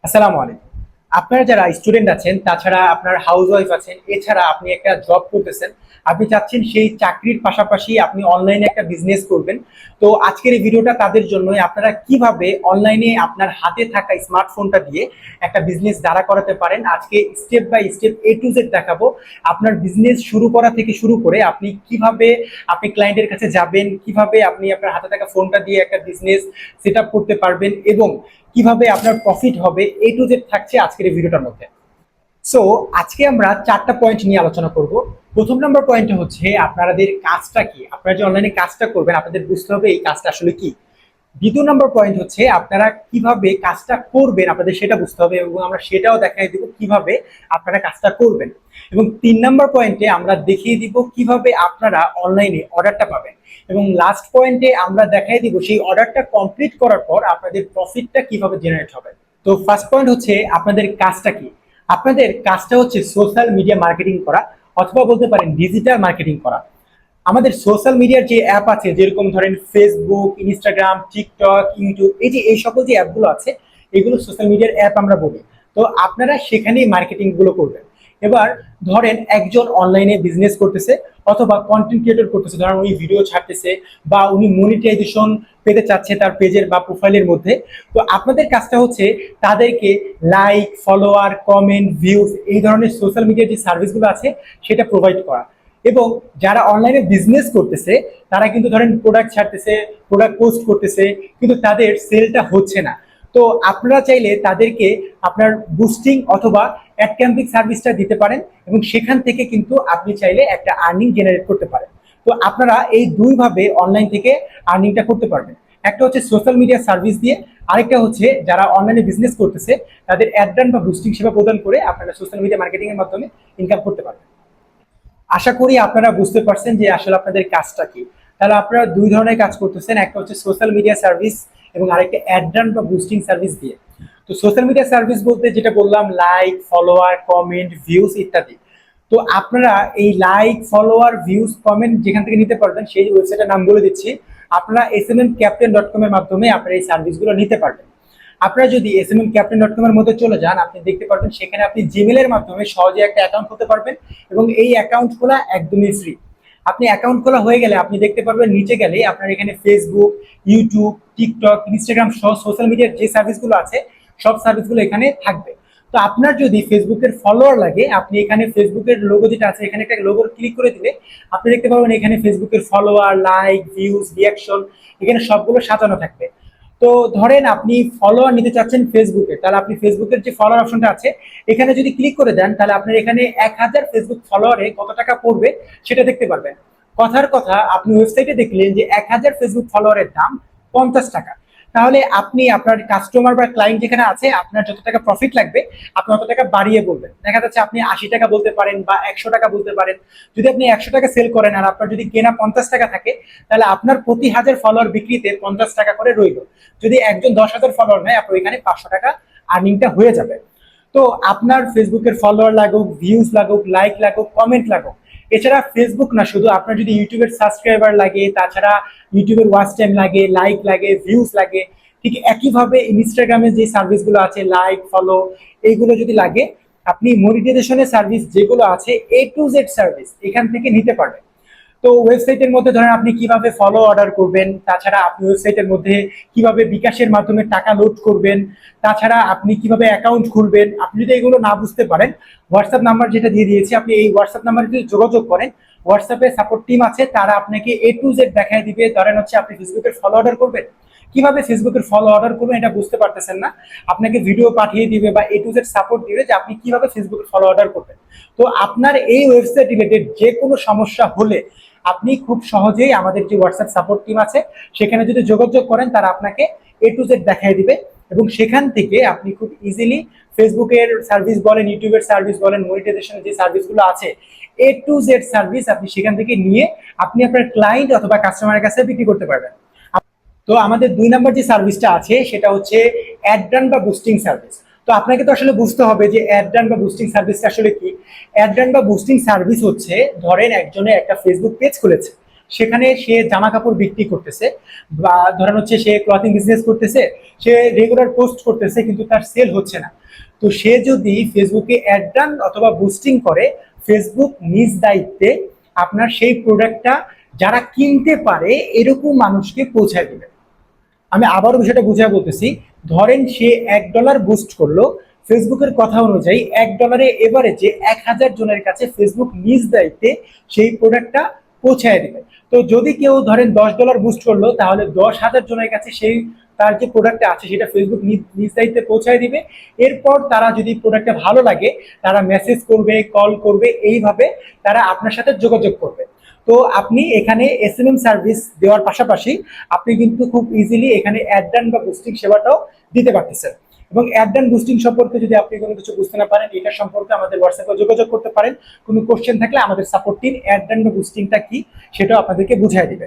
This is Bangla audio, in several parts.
আসসালামু আলাইকুম। আপনারা যারা স্টুডেন্ট আছেন, তাছাড়া আপনার হাউস ওয়াইফ আছেন, এছাড়া আপনি একটা জব করতেছেন, আপনি চাচ্ছেন সেই চাকরির পাশাপাশি আপনি অনলাইনে একটা বিজনেস করবেন। তো আজকের এই ভিডিওটা তাদের জন্যই, আপনারা কিভাবে অনলাইনে আপনার হাতে থাকা স্মার্টফোনটা দিয়ে একটা বিজনেস দাঁড়া করাতে পারেন। আজকে step by step A to Z দেখাবো। আপনার বিজনেস শুরু করা থেকে শুরু করে আপনি কিভাবে আপনি ক্লায়েন্টের কাছে যাবেন, কিভাবে আপনি আপনার হাতে থাকা ফোনটা দিয়ে একটা বিজনেস সেট আপ করতে পারবেন এবং কিভাবে আপনার প্রফিট হবে, A to Z থাকছে আজকের এই ভিডিওটার মধ্যে। সো আজকে আমরা 4টা পয়েন্ট নিয়ে আলোচনা করব। প্রথম নাম্বার পয়েন্ট হচ্ছে আপনাদের কাজটা কি। আপনারা যে অনলাইনে কাজটা করবেন, আপনাদের বুঝতে হবে এই কাজটা আসলে কি। দ্বিতীয় নাম্বার পয়েন্ট হচ্ছে আপনারা কিভাবে কাজটা করবেন, আপনাদের সেটা বুঝতে হবে এবং আমরা সেটাও দেখাই দিব কিভাবে আপনারা কাজটা করবেন। এবং 3 নাম্বার পয়েন্টে আমরা দেখিয়ে দিব কিভাবে আপনারা অনলাইনে অর্ডারটা পাবেন। এবং লাস্ট পয়েন্টে আমরা দেখাই দিব সেই অর্ডারটা কমপ্লিট করার পর আপনাদের প্রফিটটা কিভাবে জেনারেট হবে। তো ফার্স্ট পয়েন্ট হচ্ছে আপনাদের কাজটা কি। আপনাদের কাজটা হচ্ছে সোশ্যাল মিডিয়া মার্কেটিং করা, অথবা বলতে পারেন ডিজিটাল মার্কেটিং করা। আমাদের সোশ্যাল মিডিয়ার যে অ্যাপ আছে, যেরকম ধরেন ফেসবুক, ইনস্টাগ্রাম, টিকটক, ইউটিউব, এই সকল যে অ্যাপগুলো আছে, এগুলো সোশ্যাল মিডিয়ার অ্যাপ আমরা বলি। তো আপনারা সেখানেই মার্কেটিং গুলো করবেন। এবার ধরেন একজন অনলাইনে বিজনেস করতেছে অথবা কন্টেন্ট ক্রিয়েটর করতেছে, ধরেন উনি ভিডিও ছাড়তেছে বা উনি মনিটাইজেশন পেতে চাচ্ছে তার পেজের বা প্রোফাইলের মধ্যে। তো আপনাদের কাজটা হচ্ছে তাদেরকে লাইক, ফলোয়ার, কমেন্ট, ভিউজ, এই ধরনের সোশ্যাল মিডিয়ার যে সার্ভিসগুলো আছে সেটা প্রোভাইড করা। এবং যারা অনলাইনে বিজনেস করতেছে তারা কিন্তু ধরেন প্রোডাক্ট ছাড়তেছে, প্রোডাক্ট পোস্ট করতেছে, কিন্তু তাদের সেলটা হচ্ছে না। তো আপনারা চাইলে তাদেরকে আপনার বুস্টিং অথবা অ্যাড ক্যাম্পিং সার্ভিসটা দিতে পারেন এবং সেখান থেকে কিন্তু আপনি চাইলে একটা আর্নিং জেনারেট করতে পারেন। তো আপনারা এই দুইভাবে অনলাইন থেকে আর্নিংটা করতে পারবেন। একটা হচ্ছে সোশ্যাল মিডিয়া সার্ভিস দিয়ে, আরেকটা হচ্ছে যারা অনলাইনে বিজনেস করতেছে তাদের অ্যাড রান বা বুস্টিং সেবা প্রদান করে আপনারা সোশ্যাল মিডিয়া মার্কেটিং এর মাধ্যমে ইনকাম করতে পারবেন। আশা করি আপনারা বুঝতে পারছেন যে আসলে আপনাদের কাজটা কি। তাহলে আপনারা দুই ধরনের কাজ করতেছেন, একটা হচ্ছে সোশ্যাল মিডিয়া সার্ভিস এবং আরেকটা অ্যাড রান বা বুস্টিং সার্ভিস দিয়ে। তো সোশ্যাল মিডিয়া সার্ভিস বলতে যেটা বললাম, লাইক, ফলোয়ার, কমেন্ট, ভিউজ ইত্যাদি। তো আপনারা এই লাইক, ফলোয়ার, ভিউজ, কমেন্ট যেখান থেকে নিতে পারবেন সেই ওয়েবসাইটের নাম বলে দিচ্ছি। আপনারা smncaptain.com এর মাধ্যমে আপনারা এই সার্ভিসগুলো নিতে পারবেন। আপনারা যদি smncaptain.com এর মধ্যে চলে যান, আপনি দেখতে পারবেন সেখানে আপনি জিমেলের মাধ্যমে সহজে একটা অ্যাকাউন্ট খুলতে পারবেন এবং এই অ্যাকাউন্ট খোলা একদমই ফ্রি। আপনি অ্যাকাউন্ট খোলা হয়ে গেলে আপনি দেখতে পারবেন নিচে গেলে আপনার এখানে ফেসবুক, ইউটিউব, টিকটক, ইনস্টাগ্রাম সহ সোশ্যাল মিডিয়ার যে সার্ভিসগুলো আছে সব সার্ভিসগুলো এখানে থাকবে। তো আপনার যদি ফেসবুকের ফলোয়ার লাগে, আপনি এখানে ফেসবুকের লোগো যেটা আছে এখানে একটা লোগো ক্লিক করে দিলে আপনি দেখতে পারবেন এখানে ফেসবুকের ফলোয়ার, লাইক, ভিউজ, রিয়াকশন এখানে সবগুলো সাজানো থাকবে। তো ধরেন আপনি ফলোয়ার নিতে চাচ্ছেন ফেসবুকে, তাহলে আপনি ফেসবুকের যে ফলোয়ার অপশনটা আছে এখানে যদি ক্লিক করে দেন, তাহলে আপনার এখানে 1000 ফেসবুক ফলোয়ারে কত টাকা পড়বে সেটা দেখতে পারবেন। কথার কথা, আপনি ওয়েবসাইটে দেখলেন যে 1000 ফেসবুক ফলোয়ারের দাম 50 টাকা। তাহলে আপনি আপনার কাস্টমার বা ক্লায়েন্ট যেখানে আছে, আপনার যত টাকা প্রফিট লাগবে আপনি অত টাকা বাড়িয়ে বলবেন। দেখা যাচ্ছে আপনি 80 টাকা বলতে পারেন বা 100 টাকা বলতে পারেন। যদি আপনি 100 টাকা সেল করেন আর আপনার যদি কেনা 50 টাকা থাকে, তাহলে আপনার প্রতি 1000 ফলোয়ার বিক্রিতে 50 টাকা করে রইল। যদি একজন 10,000 ফলোয়ার নেয়, আপনার ওইখানে 500 টাকা আর্নিংটা হয়ে যাবে। তো আপনার ফেসবুকের ফলোয়ার লাগুক, ভিউজ লাগুক, লাইক লাগুক, কমেন্ট লাগুক, এছাড়া ফেসবুক না, শুধু আপনার যদি ইউটিউবের সাবস্ক্রাইবার লাগে, তাছাড়া ইউটিউবের ওয়াচ টাইম লাগে, লাইক লাগে, ভিউজ লাগে, ঠিক একইভাবে ইনস্টাগ্রামে যে সার্ভিসগুলো আছে লাইক, ফলো, এইগুলো যদি লাগে, আপনি মনিটাইজেশনের সার্ভিস যেগুলো আছে A to Z সার্ভিস এখান থেকে নিতে পারবেন। তো ওয়েবসাইটের মধ্যে ধরেন আপনি কিভাবে ফলো অর্ডার করবেন, তাছাড়া আপনি ওয়েবসাইটের মধ্যে কিভাবে বিকাশের মাধ্যমে টাকা লোড করবেন, তাছাড়া আপনি কিভাবে অ্যাকাউন্ট খুলবেন, আপনি যদি এগুলো না বুঝতে পারেন, হোয়াটসঅ্যাপ নাম্বার যেটা দিয়ে দিয়েছি, আপনি এই হোয়াটসঅ্যাপ নাম্বারে যদি যোগাযোগ করেন, হোয়াটসঅ্যাপে সাপোর্ট টিম আছে, তারা আপনাকে A to Z দেখায় দিবে। ধরেন হচ্ছে আপনি ফেসবুকের ফলো অর্ডার করবেন, কিভাবে ফেসবুকের ফলো অর্ডার করবেন এটা বুঝতে পারতেছেন না, আপনাকে ভিডিও পাঠিয়ে দিবে বা A to Z সাপোর্ট দিবে যে আপনি কিভাবে ফেসবুকের ফলো অর্ডার করবেন। তো আপনার এই ওয়েবসাইট রিলেটেড যে কোনো সমস্যা হলে আপনি খুব সহজেই আমাদের যে হোয়াটসঅ্যাপ সাপোর্ট টিম আছে সেখানে যদি যোগাযোগ করেন, তারা আপনাকে A to Z দেখাই দিবে এবং সেখান থেকে আপনি খুব ইজিলি ফেসবুকের সার্ভিস বলেন, ইউটিউবের সার্ভিস বলেন, মনিটাইজেশনের যে সার্ভিসগুলো আছে A to Z সার্ভিস আপনি সেখান থেকে নিয়ে আপনি আপনার ক্লায়েন্ট অথবা কাস্টমারের কাছে বিক্রি করতে পারবেন। তো আমাদের 2 নম্বর যে সার্ভিসটা আছে সেটা হচ্ছে অ্যাড রান বা বুস্টিং সার্ভিস। তো আপনাকে তো আসলে বুঝতে হবে যে অ্যাড রান বা বুস্টিং সার্ভিসটা আসলে কি। অ্যাড রান বা বুস্টিং সার্ভিস হচ্ছে, ধরেন একজনের একটা ফেসবুক পেজ খুলেছে, সেখানে সে জামা কাপড় বিক্রি করতেছে, বা ধরেন হচ্ছে সে ক্লথিং বিজনেস করতেছে, সে রেগুলার পোস্ট করতেছে কিন্তু তার সেল হচ্ছে না। তো সে যদি ফেসবুকে অ্যাড রান অথবা বুস্টিং করে, ফেসবুক নিজ দায়িত্বে আপনার সেই প্রোডাক্টটা যারা কিনতে পারে এরকম মানুষকে পৌঁছায় দেবে। আমি আবারও বিষয়টা বুঝিয়ে বলতেছি। ধরেন সে $1 বুস্ট করলো, ফেসবুকের কথা অনুযায়ী $1 এভারেজে 1000 জনের কাছে ফেসবুক নিজ দায়িত্বে সেই প্রোডাক্টটা পৌঁছায় দেবে। তো যদি কেউ ধরেন $10 বুস্ট করলো, তাহলে 10,000 জনের কাছে সেই তার যে প্রোডাক্টটা আছে সেটা ফেসবুক নিজ দায়িত্বে পৌঁছায় দিবে। এরপর তারা যদি প্রোডাক্টটা ভালো লাগে, তারা মেসেজ করবে, কল করবে, এইভাবে তারা আপনার সাথে যোগাযোগ করবে। তো আপনি এখানে এসএমএম সার্ভিস দেওয়ার পাশাপাশি আপনি কিন্তু খুব ইজিলি এখানে অ্যাড ডান বা বুস্টিং সেবাটাও দিতে পারতেছেন। এবং অ্যাড ডান বুস্টিং সম্পর্কে যদি আপনি কোনো কিছু বুঝতে না পারেন, এটা সম্পর্কে আমাদের হোয়াটসঅ্যাপে যোগাযোগ করতে পারেন। কোনো কোশ্চেন থাকলে আমাদের সাপোর্ট টিম অ্যাড ডান বা বুস্টিংটা কি সেটাও আপনাদেরকে বুঝিয়ে দিবে।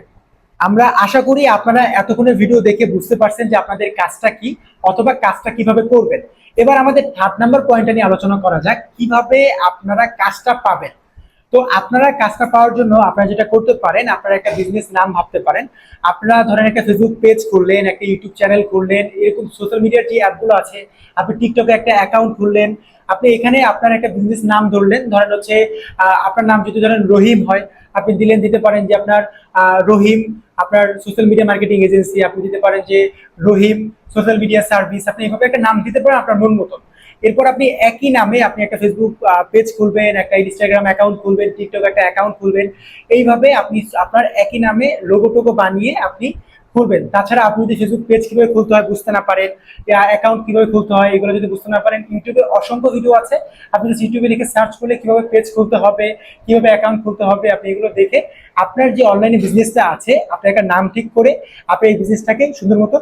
আমরা আশা করি আপনারা এতক্ষণের ভিডিও দেখে বুঝতে পারছেন যে আপনাদের কাজটা কি, অথবা কাজটা কিভাবে করবেন। এবার আমাদের 3 নাম্বার পয়েন্টটা নিয়ে আলোচনা করা যাক, কিভাবে আপনারা কাজটা পাবেন। তো আপনারা কাজটা পাওয়ার জন্য আপনারা যেটা করতে পারেন, আপনারা একটা বিজনেস নাম ভাবতে পারেন। আপনারা ধরেন একটা ফেসবুক পেজ খুললেন, একটা ইউটিউব চ্যানেল খুললেন, এরকম সোশ্যাল মিডিয়ার যে অ্যাপগুলো আছে, আপনি টিকটকে একটা অ্যাকাউন্ট খুললেন। আপনি এখানে আপনার একটা বিজনেস নাম ধরলেন, ধরেন হচ্ছে আপনার নাম যদি ধরেন রহিম হয়, আপনি দিতে পারেন যে আপনার রহিম আপনার সোশ্যাল মিডিয়া মার্কেটিং এজেন্সি, আপনি দিতে পারেন যে রহিম সোশ্যাল মিডিয়া সার্ভিস। আপনি এভাবে একটা নাম দিতে পারেন আপনার মন মতো। এরপর আপনি একই নামে আপনি একটা ফেসবুক পেজ খুলবেন, একটা ইনস্টাগ্রাম অ্যাকাউন্ট খুলবেন, টিকটক একটা অ্যাকাউন্ট খুলবেন। এইভাবে আপনি আপনার একই নামে লোগো টোগো বানিয়ে আপনি খুলবেন। তাছাড়া আপনি যদি ফেসবুক পেজ কিভাবে খুলতে হয় বুঝতে না পারেন, অ্যাকাউন্ট কিভাবে খুলতে হয় এগুলো যদি বুঝতে না পারেন, ইউটিউবে অসংখ্য ভিডিও আছে। আপনি যদি ইউটিউবে লিখে সার্চ করলে কিভাবে পেজ খুলতে হবে, কিভাবে অ্যাকাউন্ট খুলতে হবে, আপনি এগুলো দেখে আপনার যে অনলাইনে বিজনেসটা আছে আপনার একটা নাম ঠিক করে আপনি এই বিজনেসটাকে সুন্দর মতো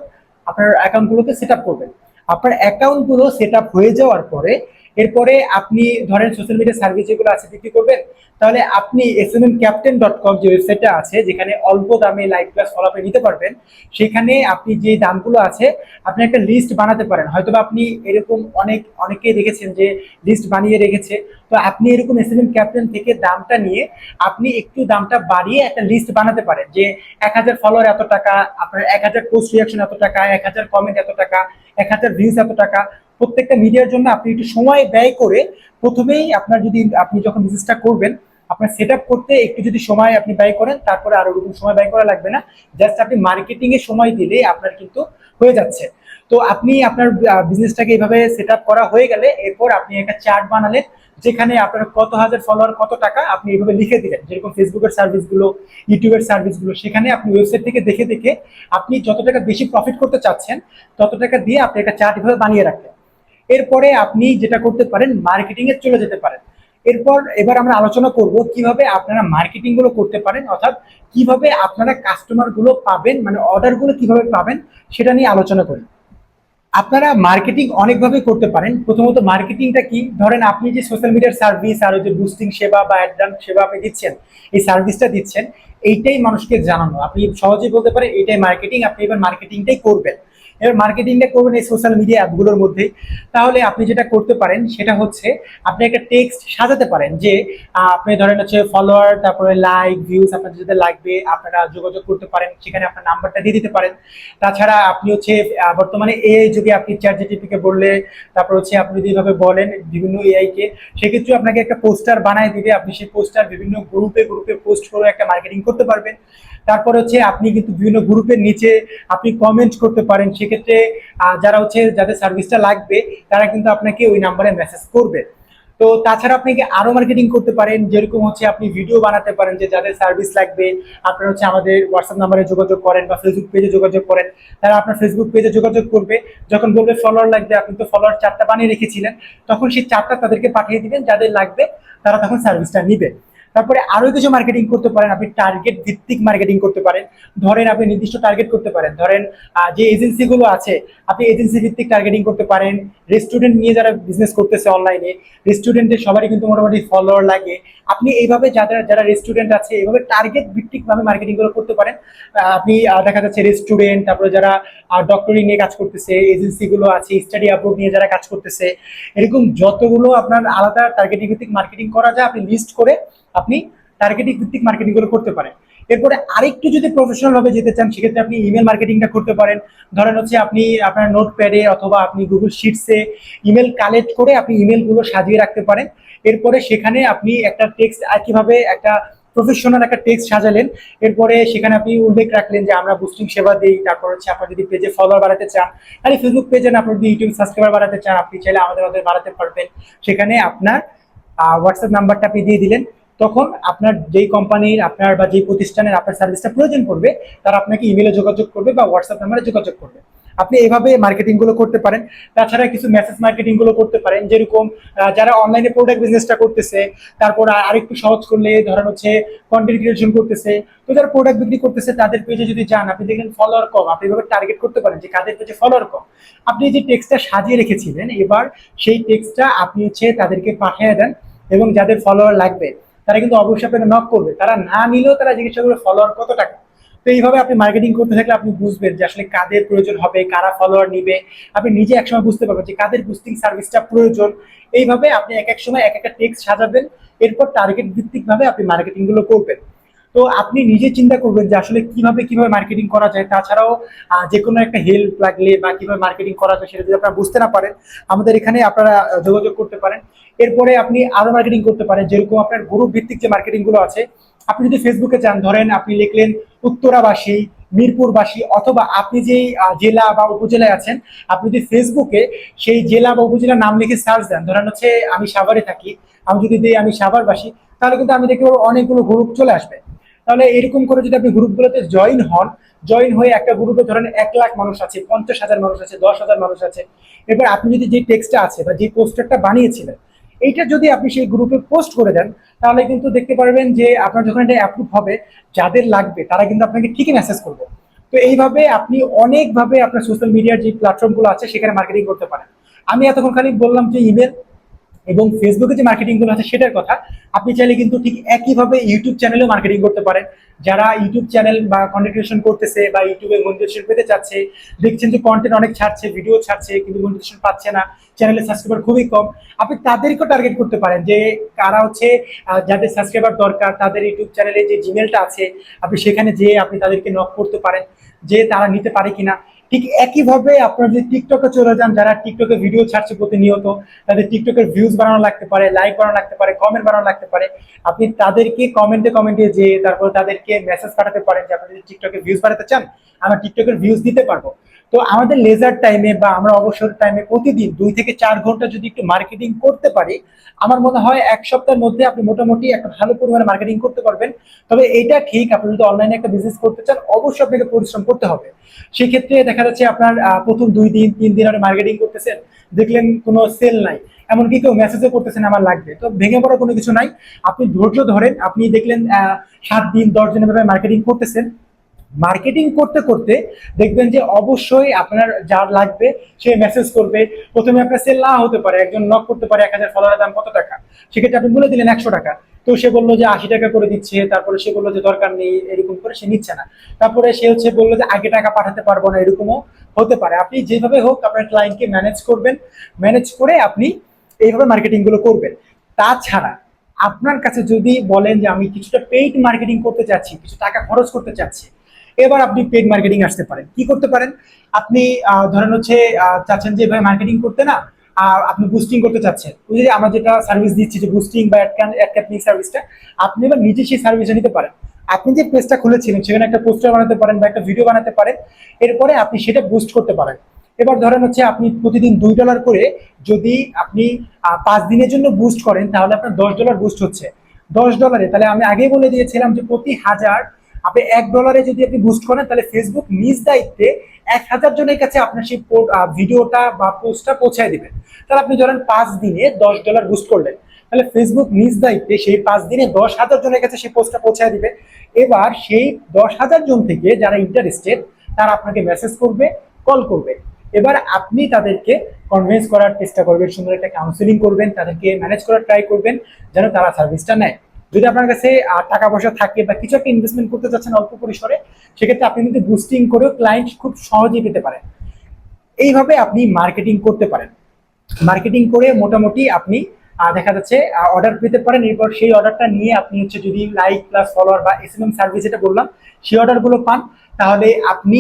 আপনার অ্যাকাউন্টগুলোকে সেট আপ করবেন। আপনার অ্যাকাউন্টগুলো সেট আপ হয়ে যাওয়ার পরে এরপরে আপনি ধরেন সোশ্যাল মিডিয়া সার্ভিস যেগুলো আছে বিক্রি করবেন, তাহলে আপনি smmcaptain.com যে ওয়েবসাইটটা আছে, যেখানে অল্প দামে লাইক প্লাস ফলো আপনি নিতে পারবেন, সেখানে আপনি যে দামগুলো আছে আপনি একটা লিস্ট বানাতে পারেন। হয়তো আপনি এরকম অনেকেই দেখেছেন যে লিস্ট বানিয়ে রেখেছে। তো আপনি এরকম এসএমএম ক্যাপ্টেন থেকে দামটা নিয়ে আপনি একটু দামটা বাড়িয়ে একটা লিস্ট বানাতে পারেন যে 1000 ফলোয়ার এত টাকা, আপনার 1000 পোস্ট রিয়াকশন এত টাকা, 1000 কমেন্ট এত টাকা, 1000 ভিউজ এত টাকা। প্রত্যেকটা মিডিয়ার জন্য আপনি একটু সময় ব্যয় করে প্রথমেই আপনার যদি আপনি যখন বিজনেসটা করবেন আপনার সেট আপ করতে একটু যদি সময় আপনি ব্যয় করেন, তারপরে আর ওরকম সময় ব্যয় করা লাগবে না। জাস্ট আপনি মার্কেটিং এ সময় দিলে আপনার কিন্তু হয়ে যাচ্ছে। তো আপনি আপনার বিজনেসটাকে এইভাবে সেট আপ করা হয়ে গেলে এরপর আপনি একটা চার্ট বানালেন, যেখানে আপনার কত হাজার ফলোয়ার কত টাকা আপনি এইভাবে লিখে দিলেন। যেরকম ফেসবুকের সার্ভিসগুলো, ইউটিউবের সার্ভিসগুলো, সেখানে আপনি ওয়েবসাইট থেকে দেখে দেখে আপনি যত টাকা বেশি প্রফিট করতে চাচ্ছেন তত টাকা দিয়ে আপনি একটা চার্ট এভাবে বানিয়ে রাখলেন। এরপরে আপনি যেটা করতে পারেন, মার্কেটিং এ চলে যেতে পারেন। এবার আমরা আলোচনা করব কিভাবে আপনারা মার্কেটিং গুলো করতে পারেন, অর্থাৎ কিভাবে আপনারা কাস্টমার গুলো পাবেন, মানে অর্ডার গুলো কিভাবে পাবেন সেটা নিয়ে আলোচনা করি। আপনারা মার্কেটিং অনেকভাবে করতে পারেন। প্রথমত মার্কেটিংটা কি, ধরেন আপনি যে সোশ্যাল মিডিয়ার সার্ভিস আর ওই যে বুস্টিং সেবা বা অ্যাড সেবা আপনি দিচ্ছেন, এই সার্ভিসটা দিচ্ছেন, এইটাই মানুষকে জানানো। আপনি সহজেই বলতে পারেন এইটাই মার্কেটিং। আপনি এবার মার্কেটিংটাই করবেন। এবার মার্কেটিংটা করবেন এই সোশ্যাল মিডিয়া অ্যাপগুলোর মধ্যেই। তাহলে আপনি যেটা করতে পারেন সেটা হচ্ছে আপনি একটা টেক্সট সাজাতে পারেন যে আপনি ধরেন হচ্ছে ফলোয়ার, তারপরে লাইক ভিউজ আপনার যেটা লাগবে আপনারা যোগাযোগ করতে পারেন, সেখানে আপনার নাম্বারটা দিয়ে দিতে পারেন। তাছাড়া আপনি হচ্ছে বর্তমানে এআই যুগে আপনি চ্যাট জিপিটি কে বললে, তারপর হচ্ছে আপনি যদি এইভাবে বলেন বিভিন্ন এআই কে, সেক্ষেত্রে আপনাকে একটা পোস্টার বানায় দিবে। আপনি সেই পোস্টার বিভিন্ন গ্রুপে গ্রুপে পোস্ট করে একটা মার্কেটিং করতে পারবেন। তারপর হচ্ছে আপনি কিন্তু বিভিন্ন গ্রুপের নিচে আপনি কমেন্ট করতে পারেন। সেক্ষেত্রে যারা হচ্ছে যাদের সার্ভিসটা লাগবে তারা কিন্তু আপনাকে ওই নাম্বারে মেসেজ করবে। তো তাছাড়া আপনি কি আরো মার্কেটিং করতে পারেন, যেরকম হচ্ছে আপনি ভিডিও বানাতে পারেন যে যাদের সার্ভিস লাগবে আপনারা হচ্ছে আমাদের হোয়াটসঅ্যাপ নাম্বারে যোগাযোগ করেন বা ফেসবুক পেজে যোগাযোগ করেন। তারা আপনার ফেসবুক পেজে যোগাযোগ করবে, যখন বলবে ফলোয়ার লাগবে, আপনি তো ফলোয়ার 4টা বানিয়ে রেখেছিলেন, তখন সেই 4টা তাদেরকে পাঠিয়ে দিবেন, যাদের লাগবে তারা তখন সার্ভিসটা নিবে। তারপরে আরো কিছু মার্কেটিং করতে পারেন, আপনি টার্গেট ভিত্তিক মার্কেটিং করতে পারেন। ধরেন আপনি নির্দিষ্ট টার্গেট করতে পারেন, ধরেন যে এজেন্সি গুলো আছে আপনি এজেন্সি ভিত্তিক টার্গেটিং করতে পারেন। রেস্টুরেন্ট নিয়ে যারা বিজনেস করতেছে অনলাইনে, রেস্টুরেন্টের সবারই কিন্তু মোটামুটি ফলোয়ার লাগে। আপনি এইভাবে যারা যারা রেস্টুরেন্ট আছে এইভাবে টার্গেট ভিত্তিক ভাবে মার্কেটিং গুলো করতে পারেন। আপনি দেখা যাচ্ছে রেস্টুরেন্ট, তারপরে যারা ডক্টরি নিয়ে কাজ করতেছে, এজেন্সি গুলো আছে স্টাডি অ্যাব্রোড নিয়ে যারা কাজ করতেছে, এরকম যতগুলো আপনার আলাদা টার্গেটিং ভিত্তিক মার্কেটিং করা যায় আপনি লিস্ট করে আপনি টার্গেটিং ভিত্তিক মার্কেটিং গুলো করতে পারেন। এরপরে আরেকটু যদি প্রফেশনাল ভাবে যেতে চান সেক্ষেত্রে আপনি ইমেল মার্কেটিংটা করতে পারেন। ধরেন হচ্ছে আপনি আপনার নোটপ্যাডে অথবা আপনি গুগল শিটসে ইমেল কালেক্ট করে আপনি ইমেলগুলো সাজিয়ে রাখতে পারেন। এরপরে সেখানে আপনি একটা টেক্সট একইভাবে একটা প্রফেশনাল একটা টেক্সট সাজালেন। এরপরে সেখানে আপনি উল্লেখ রাখলেন যে আমরা বুস্টিং সেবা দিই। তারপর হচ্ছে আপনার যদি পেজে ফলোয়ার বাড়াতে চান, আর ফেসবুক পেজে না, আপনার যদি ইউটিউব সাবস্ক্রাইবার বাড়াতে চান, আপনি চাইলে আমাদের বাড়াতে পারবেন। সেখানে আপনার হোয়াটসঅ্যাপ নাম্বারটা আপনি দিয়ে দিলেন। তখন আপনার যেই কোম্পানির আপনার বা যেই প্রতিষ্ঠানের আপনার সার্ভিসটা প্রয়োজন পড়বে তারা আপনাকে ইমেলে যোগাযোগ করবে বা হোয়াটসঅ্যাপ নাম্বারে যোগাযোগ করবে। আপনি এইভাবে মার্কেটিং গুলো করতে পারেন। তাছাড়া কিছু মেসেজ মার্কেটিং গুলো করতে পারেন, যেরকম যারা অনলাইনে প্রোডাক্ট বিজনেসটা করতেছে, তারপর আরেকটু সহজ করলে ধরেন হচ্ছে কন্টেন্ট ক্রিয়েশন করতেছে। তো যারা প্রোডাক্ট বিক্রি করতেছে তাদের পেজে যদি যান, আপনি দেখলেন ফলোয়ার কম, আপনি এভাবে টার্গেট করতে পারেন যে কাদের পেজে ফলোয়ার কম। আপনি যে টেক্সটটা সাজিয়ে রেখেছিলেন, এবার সেই টেক্সটটা আপনি হচ্ছে তাদেরকে পাঠিয়ে দেন, এবং যাদের ফলোয়ার লাগবে তারা কিন্তু অবশ্যই আপনাকে নক করবে। তারা না নিলেও তারা জিজ্ঞাসা করবে ফলোয়ার কত টাকা। তো এইভাবে আপনি মার্কেটিং করতে থাকলে আপনি বুঝবেন যে আসলে কাদের প্রয়োজন হবে, কারা ফলোয়ার নিবে। আপনি নিজে একসময় বুঝতে পারবেন যে কাদের বুস্টিং সার্ভিসটা প্রয়োজন। এইভাবে আপনি এক এক সময় এক একটা টেক্সট সাজাবেন। এরপর টার্গেট ভিত্তিক ভাবে আপনি মার্কেটিং গুলো করবেন। তো আপনি নিজে চিন্তা করবেন যে আসলে কিভাবে কিভাবে মার্কেটিং করা যায়। তাছাড়াও যে কোনো একটা হেল্প লাগলে বা কিভাবে মার্কেটিং করা যায় সেটা যদি আপনারা বুঝতে না পারেন, আমাদের এখানে আপনারা যোগাযোগ করতে পারেন। এরপরে আপনি আরো মার্কেটিং করতে পারেন, যেরকম আপনার গ্রুপ ভিত্তিক যে মার্কেটিং গুলো আছে। আপনি যদি ফেসবুকে যান, ধরেন আপনি লিখলেন উত্তরাবাসী, মিরপুরবাসী, অথবা আপনি যেই জেলা বা উপজেলায় আছেন, আপনি যদি ফেসবুকে সেই জেলা বা উপজেলার নাম লিখে সার্চ দেন, ধরেন হচ্ছে আমি সাভারে থাকি, আমি যদি দিই আমি সাভারবাসী, তাহলে কিন্তু আমি দেখতে পাবো অনেকগুলো গ্রুপ চলে আসবে। তাহলে এরকম করে যদি আপনি গ্রুপগুলোতে জয়েন হন, জয়েন হয়ে একটা গ্রুপে ধরেন 1 লাখ মানুষ আছে, 50,000 মানুষ আছে, 10,000 মানুষ আছে। এবার আপনি যদি যে টেক্সটটা আছে বা যে পোস্টারটা বানিয়েছিলেন, এইটা যদি আপনি সেই গ্রুপে পোস্ট করে দেন, তাহলে কিন্তু দেখতে পারবেন যে আপনার যখন এটা অ্যাপ্রুভ হবে, যাদের লাগবে তারা কিন্তু আপনাকে ঠিকই মেসেজ করবে। তো এইভাবে আপনি অনেকভাবে আপনার সোশ্যাল মিডিয়ার যে প্ল্যাটফর্মগুলো আছে সেখানে মার্কেটিং করতে পারেন। আমি এতক্ষণ খালি বললাম যে ইমেল এবং ফেসবুকে যে মার্কেটিং গুলো আছে সেটার কথা। আপনি চাইলে কিন্তু ঠিক একইভাবে ইউটিউব চ্যানেলেও মার্কেটিং করতে পারেন। যারা ইউটিউব চ্যানেল বা কন্টেন্ট ক্রিয়েশন করতেছে বা ইউটিউবে মনিটাইজেশন পেতে চাচ্ছে, দেখছেন যে কন্টেন্ট অনেক ছাড়ছে, ভিডিও ছাড়ছে, কিন্তু মনিটাইজেশন পাচ্ছে না, চ্যানেলের সাবস্ক্রাইবার খুবই কম। আপনি তাদেরকেও টার্গেট করতে পারেন যে কারা হচ্ছে যাদের সাবস্ক্রাইবার দরকার, তাদের ইউটিউব চ্যানেলে যে জিমেলটা আছে, আপনি সেখানে যেয়ে আপনি তাদেরকে নক করতে পারেন যে তারা নিতে পারে কিনা। ঠিক একইভাবে আপনার যে টিকটকে চলে যান, যারা টিকটকে ভিডিও ছাড়ছে প্রতিনিয়ত, তাদের টিকটকের ভিউজ বাড়ানো লাগতে পারে, লাইক বাড়ানো লাগতে পারে, কমেন্ট বাড়ানো লাগতে পারে। আপনি তাদেরকে কমেন্টে কমেন্টে যে তারপর তাদেরকে মেসেজ পাঠাতে পারেন যে আপনি যদি টিকটকে ভিউজ বাড়াতে চান, আমরা টিকটকের ভিউজ দিতে পারবো। তো আমাদের লেজার টাইমে বা আমরা অবসর টাইমে প্রতিদিন 2 থেকে 4 ঘন্টা যদি একটু মার্কেটিং করতে পারি, আমার মনে হয় 1 সপ্তাহের মধ্যে আপনি মোটামুটি একটা ভালো পরিমাণে মার্কেটিং করতে পারবেন। তবে এটা ঠিক, আপনি যদি অনলাইনে একটা বিজনেস করতে চান অবশ্যই আপনাকে পরিশ্রম করতে হবে। সেক্ষেত্রে দেখা যাচ্ছে আপনার প্রথম 2 দিন 3 দিন আপনি মার্কেটিং করতেছেন, দেখলেন কোনো সেল নাই, এমনকি কেউ মেসেজও করতেছেন আমার লাগবে, তো ভেঙে পড়ার কোনো কিছু নাই। আপনি ধৈর্য ধরেন, আপনি দেখলেন 7 দিন 10 দিন এভাবে মার্কেটিং করতেছেন। মার্কেটিং করতে করতে দেখবেন যে অবশ্যই আপনার যার লাগবে সে মেসেজ করবে। প্রথমে আপনার সেল না হতে পারে, একজন নক করতে পারে 1,000 ফলোয়ারের দাম কত টাকা, সেক্ষেত্রে আপনি বলে দিলেন 100 টাকা। তো সে বললো যে 80 টাকা করে দিচ্ছে, তারপরে সে বললো যে দরকার নেই, এরকম করে সে নিচ্ছে না। তারপরে সে হচ্ছে বললো যে আগে টাকা পাঠাতে পারবো না, এরকমও হতে পারে। আপনি যেভাবে হোক আপনার ক্লায়েন্টকে ম্যানেজ করবেন, ম্যানেজ করে আপনি এইভাবে মার্কেটিং গুলো করবেন। তাছাড়া আপনার কাছে যদি বলেন যে আমি কিছুটা পেইড মার্কেটিং করতে চাচ্ছি, কিছু টাকা খরচ করতে চাচ্ছি, এবার আপনি পেড মার্কেটিং আসতে পারেন। কি করতে পারেন, আপনি ধরেন হচ্ছে চাচ্ছেন যে এভাবে মার্কেটিং করতে না, আপনি বুস্টিং করতে চাচ্ছেন। ওই যে আমরা যেটা সার্ভিস দিচ্ছি যে বুস্টিং বা অ্যাড ক্যাপনিং সার্ভিসটা, আপনি এবার নিজে সেই সার্ভিসটা নিতে পারেন। আপনি যে পেজটা খুলেছিলেন সেখানে একটা পোস্টার বানাতে পারেন বা একটা ভিডিও বানাতে পারেন, এরপরে আপনি সেটা বুস্ট করতে পারেন। এবার ধরেন হচ্ছে আপনি প্রতিদিন $2 করে যদি আপনি 5 দিনের জন্য বুস্ট করেন, তাহলে আপনার $10 বুস্ট হচ্ছে। $10, তাহলে আমি আগেই বলে দিয়েছিলাম যে প্রতি 1000 আপনি $1 যদি আপনি বুস্ট করেন, তাহলে ফেসবুক নিজ দায়িত্বে 1,000 জনের কাছে আপনার সেই ভিডিওটা বা পোস্টটা পৌঁছায় দিবেন। তাহলে আপনি ধরেন 5 দিনে $10 বুস্ট করলেন, তাহলে ফেসবুক নিজ দায়িত্বে সেই 5 দিনে 10,000 জনের কাছে সেই পোস্টটা পৌঁছায় দিবে। এবার সেই 10,000 জন থেকে যারা ইন্টারেস্টেড, তারা আপনাকে মেসেজ করবে, কল করবে। এবার আপনি তাদেরকে কনভিন্স করার চেষ্টা করবেন, সুন্দর একটা কাউন্সিলিং করবেন, তাদেরকে ম্যানেজ করার ট্রাই করবেন যেন তারা সার্ভিসটা নেয়। যদি আপনার কাছে টাকা পয়সা থাকে বা কিছু একটা ইনভেস্টমেন্ট করতে চাচ্ছেন অল্প পরিসরে, সেক্ষেত্রে আপনি কিন্তু বুস্টিং করেও ক্লায়েন্ট খুব সহজেই পেতে পারেন। এইভাবে আপনি মার্কেটিং করতে পারেন। মার্কেটিং করে মোটামুটি আপনি দেখা যাচ্ছে অর্ডার পেতে পারেন। এরপর সেই অর্ডারটা নিয়ে আপনি হচ্ছে যদি লাইক প্লাস ফলোয়ার বা এসএমএম সার্ভিস যেটা বললাম সেই অর্ডারগুলো পান, তাহলে আপনি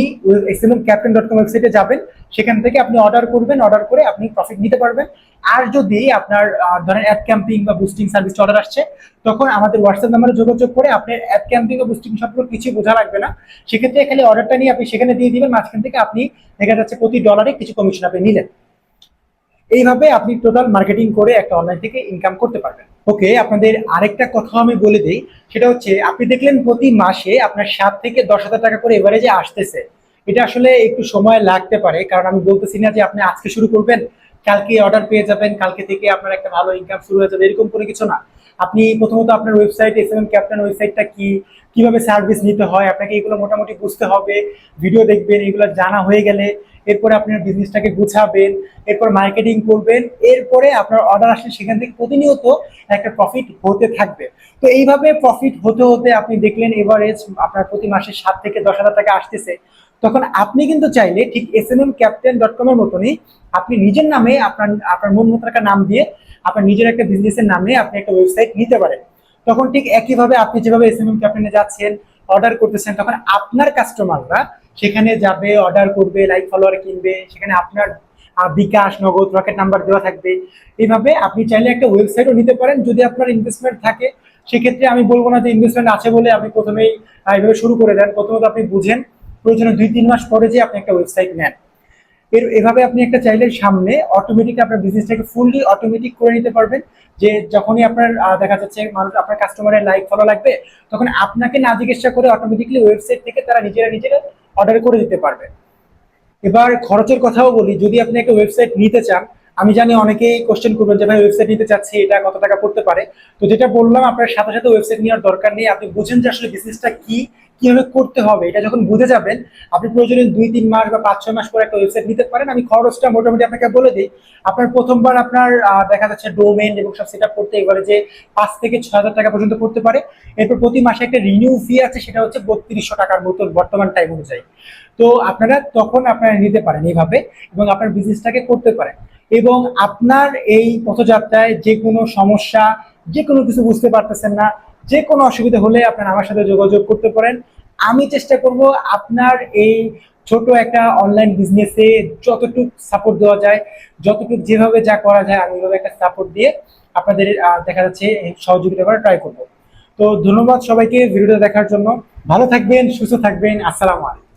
smcaptain.com ওয়েবসাইটে যাবেন, সেখান থেকে আপনি অর্ডার করবেন, অর্ডার করে আপনি প্রফিট নিতে পারবেন। আর যদি আপনার ধরেন অ্যাড ক্যাম্পিং বা বুস্টিং সার্ভিস অর্ডার আসছে, তখন আমাদের হোয়াটসঅ্যাপ নাম্বারে যোগাযোগ করে আপনার অ্যাড ক্যাম্পিং বা বুস্টিং সম্পর্কে কিছু বোঝা লাগবে না, সেক্ষেত্রে খালি অর্ডারটা নিয়ে আপনি সেখানে দিয়ে দিবেন, মাঝখান থেকে আপনি দেখা যাচ্ছে প্রতি ডলারে কিছু কমিশন আপনি নিলেন। এইভাবে আপনি টোটাল মার্কেটিং করে একটা অনলাইন থেকে ইনকাম করতে পারবেন। ওকে, আপনাদের আরেকটা কথা আমি বলে দিই, সেটা হচ্ছে আপনি দেখলেন প্রতি মাসে আপনার 7 থেকে 10 হাজার টাকা করে এভারেজে আসতেছে। এটা আসলে একটু সময় লাগতে পারে, কারণ আমি বলতেছি না যে আপনি আজকে শুরু করবেন কালকে অর্ডার পেয়ে যাবেন, কালকে থেকে আপনার একটা ভালো ইনকাম শুরু হয়ে যাবে, এরকম কোনো কিছু না। আপনি প্রথমত আপনার ওয়েবসাইট এসএমএম ক্যাপ্টেন ওয়েবসাইটটা কি, কিভাবে সার্ভিস নিতে হয়, আপনাকে এগুলো মোটামুটি বুঝতে হবে। ভিডিও দেখবেন, এগুলো জানা হয়ে গেলে এরপরে আপনার বিজনেসটাকে গুছাবেন, এরপর মার্কেটিং করবেন, এরপরে আপনার অর্ডার আসলে সেখান থেকে প্রতিনিয়ত একটা প্রফিট হতে থাকবে। তো এইভাবে প্রফিট হতে হতে আপনি দেখলেন এভারেজ আপনার প্রতি মাসে 7 থেকে 10 হাজার টাকা আসতেছে। তখন আপনি কিন্তু চাইলে ঠিক smcaptain.com এর মতনই আপনি নিজের নামে আপনার আপনার মন মতো একটা নাম দিয়ে আপনার নিজের একটা বিজনেসের নামে আপনি একটা ওয়েবসাইট নিতে পারেন। তখন ঠিক একইভাবে আপনি যেভাবে এসএমএম ক্যাপ্টেনে যাচ্ছেন, অর্ডার করতেছেন, তখন আপনার কাস্টমাররা সেখানে যাবে, অর্ডার করবে, লাইক ফলোয়ার কিনবে, সেখানে আপনার বিকাশ, নগদ, রকেট নাম্বার দেওয়া থাকবে। এইভাবে আপনি চাইলে একটা ওয়েবসাইটও নিতে পারেন যদি আপনার ইনভেস্টমেন্ট থাকে। সেক্ষেত্রে আমি বলবো না যে ইনভেস্টমেন্ট আছে বলে আপনি প্রথমেই এইভাবে শুরু করে দেন। প্রথমত আপনি বুঝেন, প্রয়োজনে 2-3 মাস পরে যে আপনি একটা ওয়েবসাইট নেন। এভাবে আপনি একটা চাইলে সামনে অটোমেটিক আপনার বিজনেসটাকে ফুললি অটোমেটিক করে নিতে পারবেন। যে যখনই আপনার দেখা যাচ্ছে মানুষ আপনার কাস্টমারের লাইক ফলো লাগবে, তখন আপনাকে না জিজ্ঞাসা করে অটোমেটিকলি ওয়েবসাইট থেকে তারা নিজেরা অর্ডার করে দিতে পারবে। এবার খরচের কথাও বলি, যদি আপনি একটা ওয়েবসাইট নিতে চান, আমি জানি অনেকেই কোশ্চেন করবেন যে ভাই ওয়েবসাইট নিতে চাচ্ছি, এটা কত টাকা পড়তে পারে। তো যেটা বললাম, আপনার সাথে সাথে ওয়েবসাইট নেওয়ার দরকার নেই। আপনি বুঝেন যে আসলে বিজনেসটা কি, কিভাবে করতে হবে, এটা যখন বুঝে যাবেন, আপনি প্রয়োজনে 2-3 মাস বা 5-6 মাস পরে একটা ওয়েবসাইট নিতে পারেন। আমি খরচটা মোটামুটি আপনাকে বলে দিই। আপনার প্রথমবার আপনার দেখা যাচ্ছে ডোমেন এবং সব সেট আপ করতে এবারে যে 5 থেকে 6 হাজার টাকা পর্যন্ত পড়তে পারে। এরপর প্রতি মাসে একটা রিনিউ ফি আছে, সেটা হচ্ছে 3200 টাকার মতন বর্তমান টাইম অনুযায়ী। তো আপনারা তখন আপনারা নিতে পারেন এইভাবে, এবং আপনার বিজনেসটাকে করতে পারেন। এবং আপনার এই পথযাত্রায় যে কোনো সমস্যা, যে কোনো কিছু বুঝতে পারতেছেন না, যে কোনো অসুবিধা হলে আপনারা আমার সাথে যোগাযোগ করতে পারেন। আমি চেষ্টা করব আপনার এই ছোট একটা অনলাইন বিজনেসে যতটুকু সাপোর্ট দেওয়া যায়, যতটুকু যেভাবে যা করা যায়, আমি ওইভাবে একটা সাপোর্ট দিয়ে আপনাদের দেখা যাচ্ছে সহযোগিতা করার ট্রাই করব। তো ধন্যবাদ সবাইকে ভিডিওটা দেখার জন্য। ভালো থাকবেন, সুস্থ থাকবেন। আসসালামু আলাইকুম।